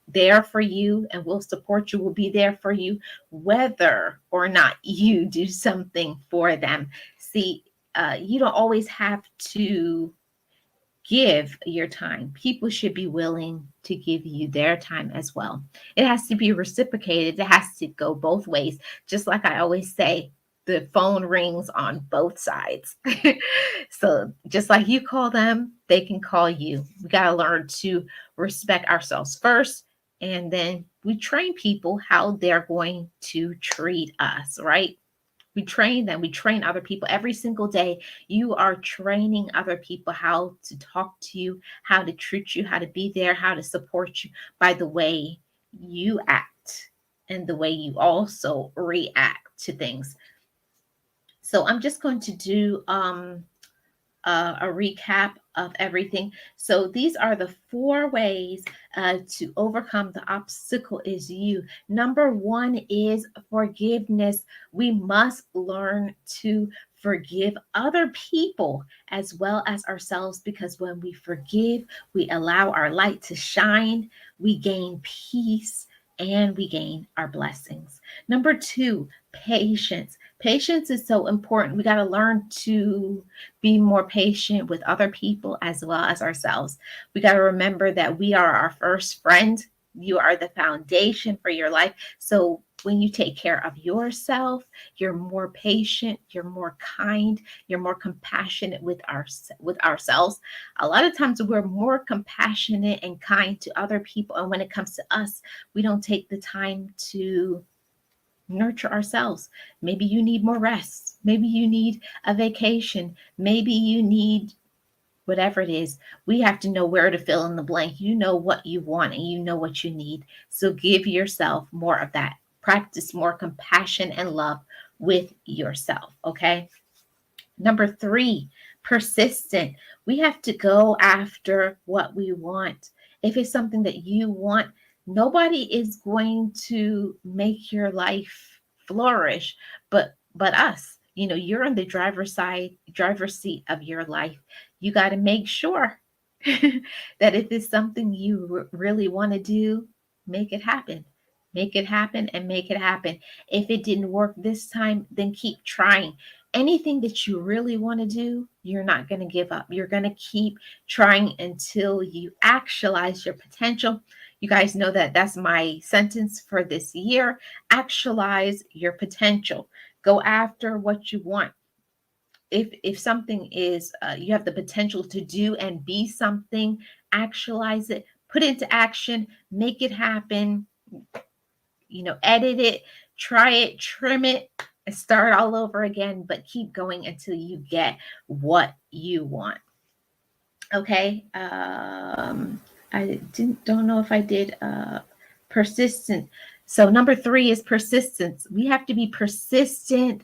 there for you and will support you, will be there for you, whether or not you do something for them. See, you don't always have to give your time. People should be willing to give you their time as well. It has to be reciprocated. It has to go both ways. Just like I always say, the phone rings on both sides. So just like you call them, they can call you. We got to learn to respect ourselves first, and then we train people how they're going to treat us, right? We train them. We train other people every single day. You are training other people how to talk to you, how to treat you, how to be there, how to support you by the way you act and the way you also react to things. So I'm just going to do a recap of everything. So these are the 4 ways to overcome the obstacle is you. Number 1 is forgiveness. We must learn to forgive other people as well as ourselves, because when we forgive, we allow our light to shine, we gain peace, and we gain our blessings. Number 2, patience. Patience is so important. We got to learn to be more patient with other people as well as ourselves. We got to remember that we are our first friend. You are the foundation for your life. So when you take care of yourself, you're more patient, you're more kind, you're more compassionate with ourselves. A lot of times we're more compassionate and kind to other people, and when it comes to us, we don't take the time to nurture ourselves. Maybe you need more rest. Maybe you need a vacation. Maybe you need whatever it is. We have to know where to fill in the blank. You know what you want and you know what you need. So give yourself more of that. Practice more compassion and love with yourself. Okay. Number three, persistent. We have to go after what we want. If it's something that you want, nobody is going to make your life flourish but us. You know, you're on the driver's seat of your life. You got to make sure that if it's something you really want to do, make it happen. Make it happen and make it happen. If it didn't work this time, then keep trying. Anything that you really want to do, you're not going to give up. You're going to keep trying until you actualize your potential. You guys know that that's my sentence for this year. Actualize your potential. Go after what you want. If something is you have the potential to do and be something, actualize it, put it into action, make it happen. You know, edit it, try it, trim it, and start all over again, but keep going until you get what you want. Okay. I don't know if I did persistent. So number three is persistence. We have to be persistent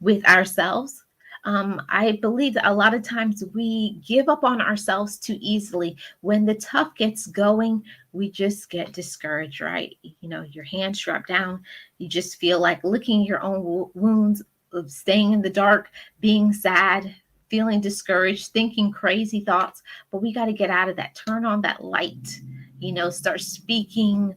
with ourselves. I believe that a lot of times we give up on ourselves too easily. When the tough gets going, we just get discouraged, right? You know, your hands drop down. You just feel like licking your own wounds, of staying in the dark, being sad, feeling discouraged, thinking crazy thoughts. But we got to get out of that. Turn on that light. You know, start speaking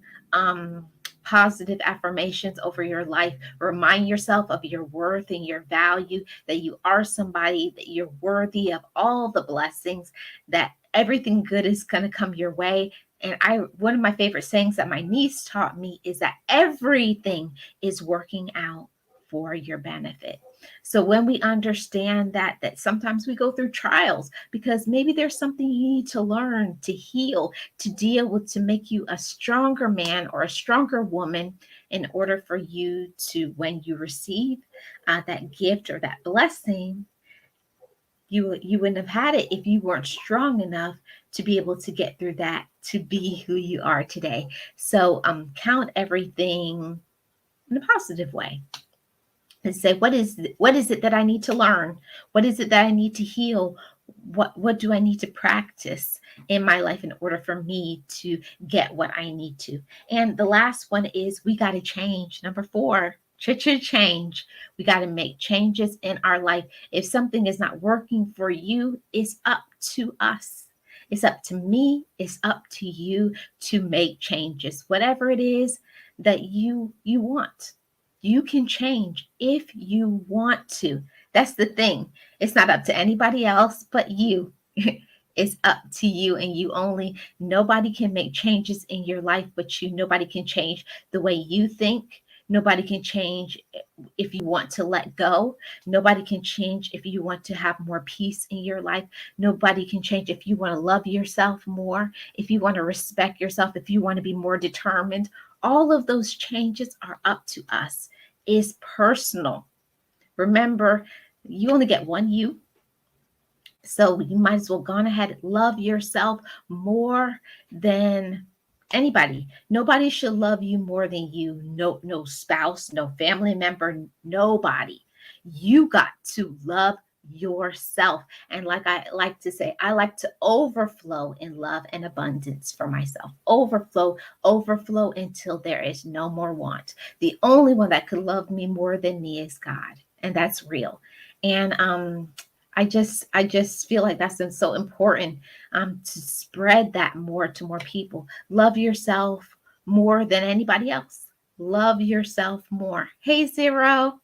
positive affirmations over your life. Remind yourself of your worth and your value, that you are somebody, that you're worthy of all the blessings, that everything good is going to come your way. And one of my favorite sayings that my niece taught me is that everything is working out for your benefit. So when we understand that sometimes we go through trials because maybe there's something you need to learn, to heal, to deal with, to make you a stronger man or a stronger woman, in order for you to, when you receive that gift or that blessing, you wouldn't have had it if you weren't strong enough to be able to get through that, to be who you are today. So count everything in a positive way and say, what is it that I need to learn? What is it that I need to heal? What do I need to practice in my life in order for me to get what I need to? And the last one is, we got to change. Number four, change. We got to make changes in our life. If something is not working for you, it's up to us. It's up to me. It's up to you to make changes. Whatever it is that you want, you can change if you want to. That's the thing. It's not up to anybody else but you. It's up to you and you only. Nobody can make changes in your life but you. Nobody can change the way you think. Nobody can change if you want to let go. Nobody can change if you want to have more peace in your life. Nobody can change if you want to love yourself more, if you want to respect yourself, if you want to be more determined. All of those changes are up to us. It's personal. Remember, you only get one you. So you might as well go on ahead, love yourself more than anybody. Nobody should love you more than you. No spouse, no family member, nobody. You got to love yourself. And like I like to say, I like to overflow in love and abundance for myself. Overflow until there is no more want. The only one that could love me more than me is God. And that's real. And I just feel like that's been so important to spread that more to more people. Love yourself more than anybody else. Love yourself more. Hey, Zero.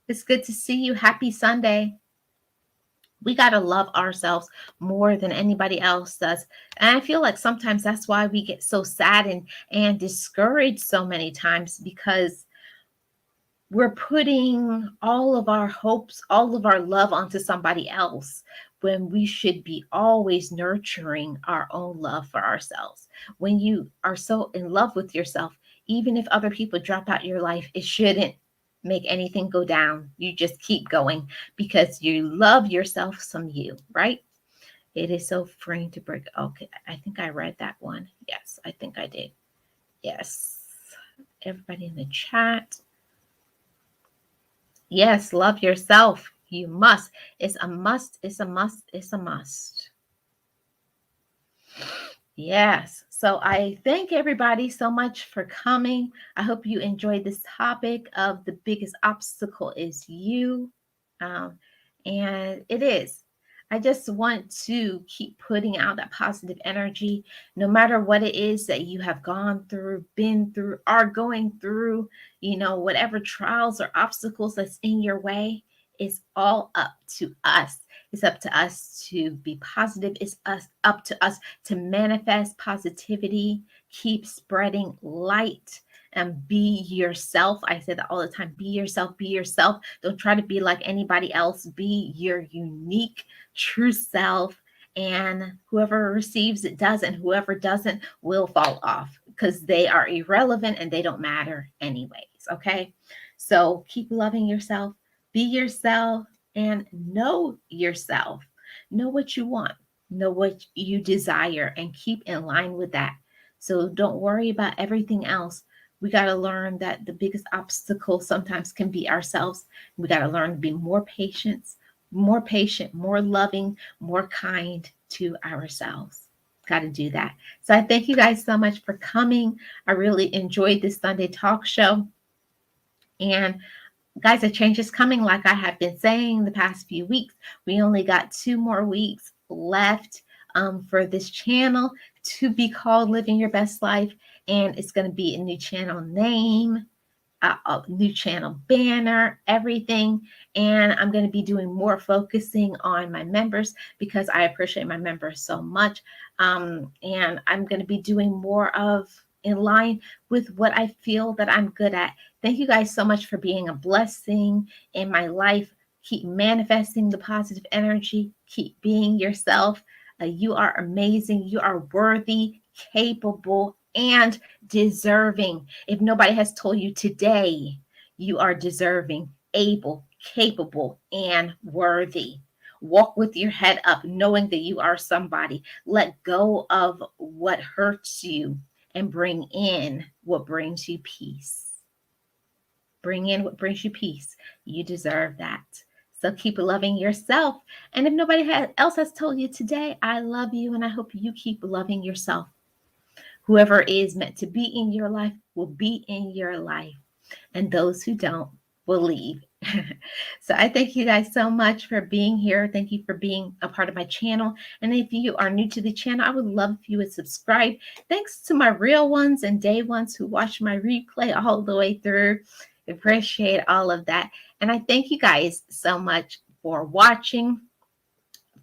It's good to see you. Happy Sunday. We got to love ourselves more than anybody else does. And I feel like sometimes that's why we get so sad and discouraged so many times, because we're putting all of our hopes, all of our love onto somebody else, when we should be always nurturing our own love for ourselves. When you are so in love with yourself, even if other people drop out your life, it shouldn't make anything go down. You just keep going because you love yourself some you, right? It is so freeing to break. Okay, I think I read that one. Yes, I think I did. Yes. Everybody in the chat. Yes, love yourself. You must. It's a must. It's a must. It's a must. Yes. So I thank everybody so much for coming. I hope you enjoyed this topic of the biggest obstacle is you. And it is. I just want to keep putting out that positive energy, no matter what it is that you have gone through, been through, are going through, whatever trials or obstacles that's in your way. It's all up to us. It's up to us to be positive. It's up to us to manifest positivity, keep spreading light, and be yourself. I say that all the time. Be yourself. Be yourself. Don't try to be like anybody else. Be your unique, true self. And whoever receives it does, and whoever doesn't will fall off, because they are irrelevant and they don't matter anyways. Okay. So keep loving yourself. Be yourself. And know yourself. Know what you want. Know what you desire, and keep in line with that. So don't worry about everything else. We got to learn that the biggest obstacle sometimes can be ourselves. We got to learn to be more patient, more loving, more kind to ourselves. Got to do that. So I thank you guys so much for coming. I really enjoyed this Sunday talk show. And guys, a change is coming, like I have been saying the past few weeks. We only got 2 more weeks left for this channel to be called Living Your Best Life. And it's going to be a new channel name, a new channel banner, everything. And I'm going to be doing more focusing on my members, because I appreciate my members so much. And I'm going to be doing more of in line with what I feel that I'm good at. Thank you guys so much for being a blessing in my life. Keep manifesting the positive energy. Keep being yourself. You are amazing. You are worthy, capable, and deserving. If nobody has told you today, you are deserving, able, capable, and worthy. Walk with your head up, knowing that you are somebody. Let go of what hurts you and bring in what brings you peace. Bring in what brings you peace. You deserve that. So keep loving yourself. And if nobody else has told you today, I love you, and I hope you keep loving yourself. Whoever is meant to be in your life will be in your life, and those who don't will leave. So I thank you guys so much for being here. Thank you for being a part of my channel. And if you are new to the channel, I would love if you would subscribe. Thanks to my real ones and day ones who watch my replay all the way through. Appreciate all of that. And I thank you guys so much for watching,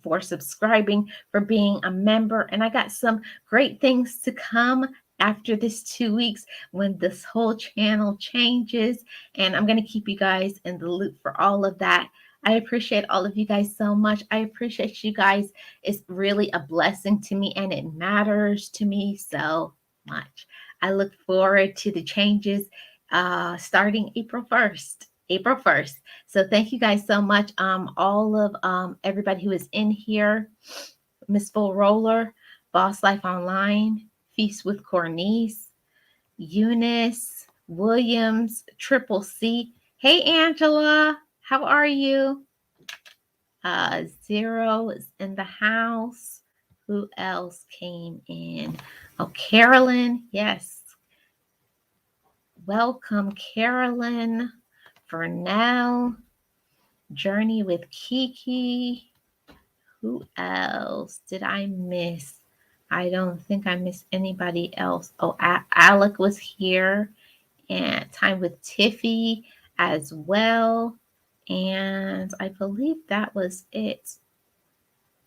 for subscribing, for being a member. And I got some great things to come after this 2 weeks when this whole channel changes. And I'm going to keep you guys in the loop for all of that. I appreciate all of you guys so much. I appreciate you guys. It's really a blessing to me, and it matters to me so much. I look forward to the changes starting April 1st. April 1st. So thank you guys so much. All of everybody who is in here, Miss Full Roller, Boss Life Online, Feast with Cornice, Eunice, Williams, Triple C. Hey, Angela, how are you? Zero is in the house. Who else came in? Oh, Carolyn. Yes. Welcome, Carolyn. For now, Journey with Kiki. Who else did I miss? I don't think I missed anybody else. Oh, Alec was here, and Time with Tiffy as well. And I believe that was it.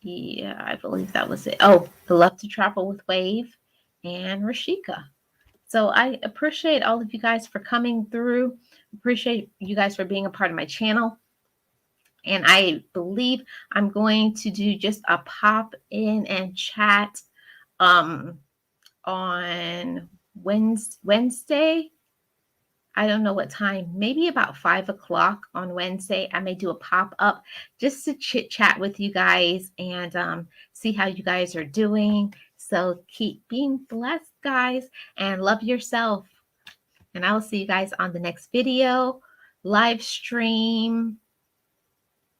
Yeah, I believe that was it. Oh, I Love to Travel with Wave and Rashika. So I appreciate all of you guys for coming through. Appreciate you guys for being a part of my channel. And I believe I'm going to do just a pop in and chat on Wednesday. I don't know what time, maybe about 5 o'clock on Wednesday. I may do a pop up just to chit chat with you guys and see how you guys are doing. So keep being blessed, guys, and love yourself. And I will see you guys on the next video, live stream,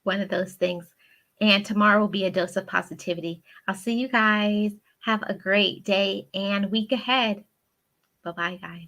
one of those things. And tomorrow will be a dose of positivity. I'll see you guys. Have a great day and week ahead. Bye-bye, guys.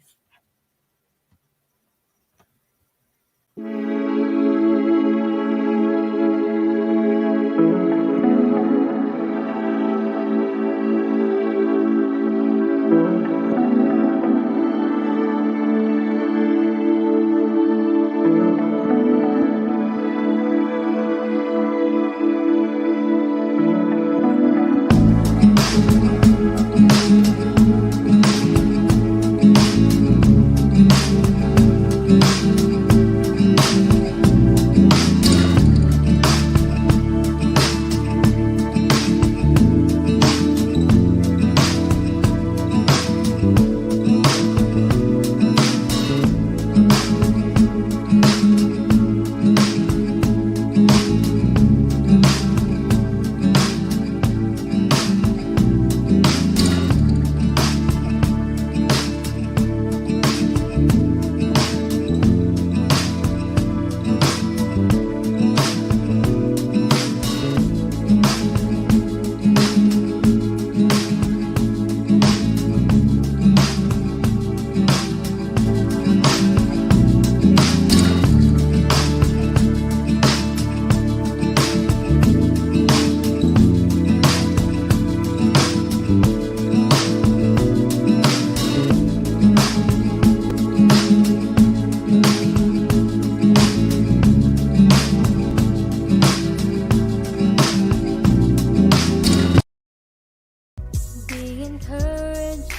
Be encouraged,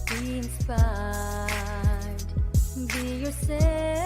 be inspired, be yourself.